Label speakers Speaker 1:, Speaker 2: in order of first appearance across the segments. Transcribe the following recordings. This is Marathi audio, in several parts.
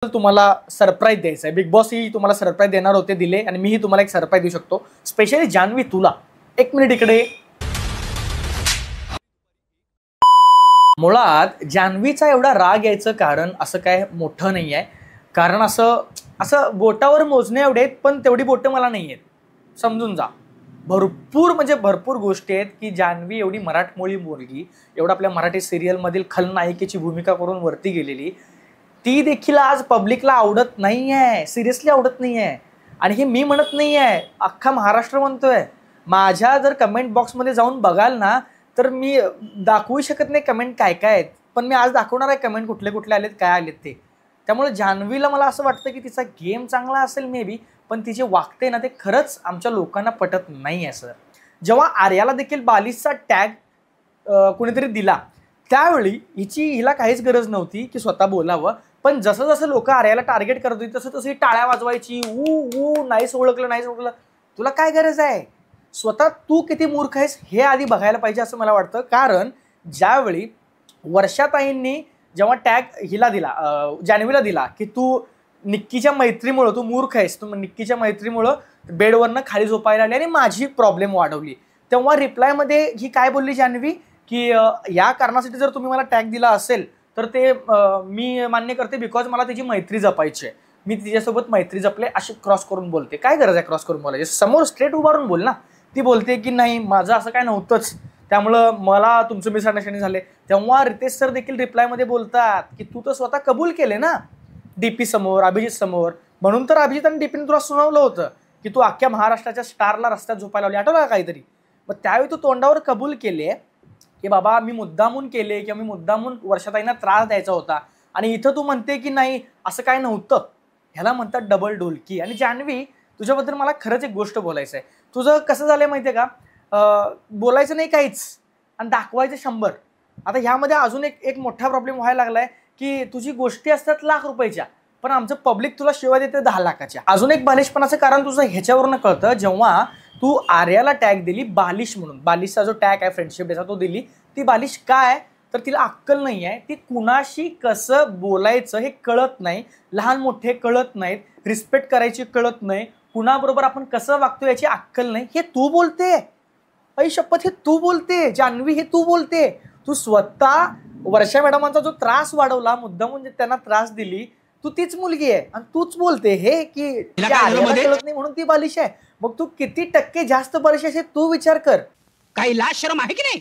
Speaker 1: तुम्हाला सरप्राईज द्यायचं आहे। बिग बॉस ही तुम्हाला सरप्राईज देणार होते, दिले, आणि मीही तुम्हाला एक सरप्राईज देऊ शकतो। स्पेशली जान्हवी तुला। एक मिनिट इकडे। मुळात जान्हवीचा एवढा राग यायचं कारण असं काय मोठं नाही आहे। कारण असं बोटावर मोजणे एवढे आहेत, पण तेवढी बोटं मला नाही आहेत, समजून जा। भरपूर म्हणजे भरपूर गोष्टी आहेत की जान्हवी एवढी मराठमोळी मुलगी, एवढा आपल्या मराठी सिरियल मधील खलनायिकेची भूमिका करून वरती गेलेली, ती देखील आज पब्लिकला आवडत नाहीये, सिरियसली आवडत नाहीये। आणि हे मी म्हणत नाहीये, अख्खा महाराष्ट्र म्हणतोय। माझ्या जर कमेंट बॉक्समध्ये जाऊन बघाल ना, तर मी दाखवू शकत नाही कमेंट काय काय आहेत, पण मी आज दाखवणार आहे कमेंट कुठले कुठले आलेत, काय आलेत ते। त्यामुळे जान्हवीला मला असं वाटतं की तिचा गेम चांगला असेल मे बी, पण ती जे वागते ना ते खरंच आमच्या लोकांना पटत नाहीये सर। जेव्हा आर्याला देखील बालिशचा टॅग कोणीतरी दिला, त्यावेळी हिला काहीच गरज नव्हती की स्वतः बोलावं, पण जसं जसं लोक आर्याला टार्गेट करत होती तसं तसं टाळ्या वाजवायची, ऊ नाहीच ओळखलं नाहीच ओळखलं। तुला काय गरज आहे? स्वतः तू किती मूर्ख आहेस हे आधी बघायला पाहिजे असं मला वाटतं। कारण ज्यावेळी वर्षाताईंनी जेव्हा टॅग हिला दिला, जान्हवीला दिला की तू निक्कीच्या मैत्रीमुळं तू मूर्ख आहेस, तू निक्कीच्या मैत्रीमुळं बेडवरनं खाली झोपायला आली आणि माझी प्रॉब्लेम वाढवली, तेव्हा रिप्लायमध्ये ही काय बोलली जान्हवी की या कारणासाठी जर तुम्ही मला टॅग दिला असेल तर ते मी मान्य करते, बिकॉज मला तिची मैत्री जपायची आहे, मी तिच्यासोबत मैत्री जपले, अशी क्रॉस करून बोलते। काय गरज आहे क्रॉस करून बोलायची? समोर स्ट्रेट उभारून बोल ना। ती बोलते की नाही माझं असं काय नव्हतंच, त्यामुळं मला तुमचं मिसअंडरस्टँडिंग झाले। तेव्हा रितेश सर देखील रिप्लायमध्ये बोलतात की तू तर स्वतः कबूल केले ना डीपी समोर, अभिजित समोर, म्हणून तर अभिजित आणि डीपीने तुला सुनावलं होतं की तू अख्ख्या महाराष्ट्राच्या स्टारला रस्त्यात झोपायला लावली, आठवलं का काहीतरी? मग त्यावेळी तू तोंडावर कबूल केले की बाबा मी मुद्दामून केले किंवा मी मुद्दामून वर्षाताईंना त्रास द्यायचा होता, आणि इथं तू म्हणते की नाही असं काय नव्हतं। ह्याला म्हणतात डबल ढोलकी। आणि जान्हवी तुझ्याबद्दल मला खरंच एक गोष्ट बोलायचं आहे। तुझं कसं झालंय माहितीये का, बोलायचं नाही काहीच आणि दाखवायचं 100। आता ह्यामध्ये अजून एक मोठा प्रॉब्लेम व्हायला लागलाय की तुझी गोष्टी असतात लाख रुपयाच्या, पण आमचं पब्लिक तुला शिवाय देते 10 लाखाच्या। अजून एक बालिशपणाचं कारण तुझं ह्याच्यावरनं कळतं, जेव्हा तू आर्याला टॅग दिली बालिश म्हणून, बालिशचा जो टॅग आहे फ्रेंडशिप डेचा तो दिली, ती बालिश काय तर तिला अक्कल नाही आहे, ती कुणाशी कसं बोलायचं हे कळत नाही, लहान मोठे कळत नाहीत, रिस्पेक्ट करायची कळत नाही, कुणाबरोबर आपण कसं वागतो याची अक्कल नाही। हे तू बोलते, आई शपथ, हे तू बोलते जान्हवी, हे तू बोलते। तू स्वतः वर्षा मॅडमांचा जो त्रास वाढवला, मुद्दाम म्हणजे त्यांना त्रास दिली, तू तीच मुलगी आहे आणि तूच बोलते हे की कळत नाही म्हणून ती बालिश आहे। मग तू किती टक्के जास्त बालिश आहे तू विचार कर।
Speaker 2: काही लाज शरम आहे की नाही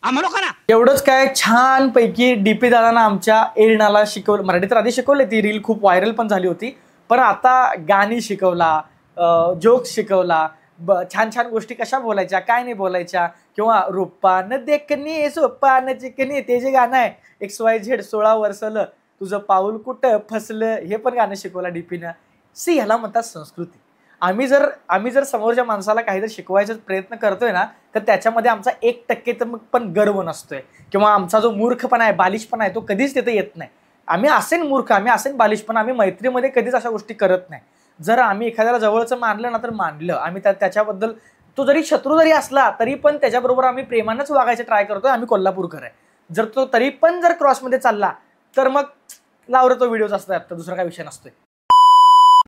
Speaker 2: आम्हा लोकांना?
Speaker 1: एवढंच काय, छान पैकी डीपी दादांना आमच्या एरिनाला शिकवलं, मराठी तर आधी शिकवले, ती रील खूप व्हायरल पण झाली होती, पण आता गाणी शिकवला, जोक्स शिकवला, छान छान गोष्टी कशा बोलायच्या काय नाही बोलायच्या, किंवा रूपानं देखणी सोपानं चिकनी, ते जे गाणं आहे XYZ 16 वर्षलं तुझं पाऊल कुठं फसलं, हे पण गाणं शिकवलं डीपीनं। सी ह्याला म्हणतात संस्कृती। आम्ही जर समोरच्या माणसाला काहीतरी शिकवायचा प्रयत्न करतोय ना, तर त्याच्यामध्ये आमचा 1% तर मग पण गर्व नसतोय, किंवा आमचा जो मूर्खपणा आहे, बालिशपणा आहे, तो कधीच तिथे येत नाही। आम्ही असेन मूर्ख, आम्ही असेन बालिश, पण आम्ही मैत्रीमध्ये कधीच अशा गोष्टी करत नाही। जर आम्ही एखाद्याला जवळचं मानलं ना तर मानलं, आम्ही त्याच्याबद्दल, तो जरी शत्रू जरी असला तरी पण त्याच्याबरोबर आम्ही प्रेमानंच वागायचं ट्राय करतोय। आम्ही कोल्हापूरकर आहे, जर तो तरी पण जर क्रॉसमध्ये चालला तर मग लावलं तो व्हिडिओ असतो, दुसरा काय विषय नसतोय।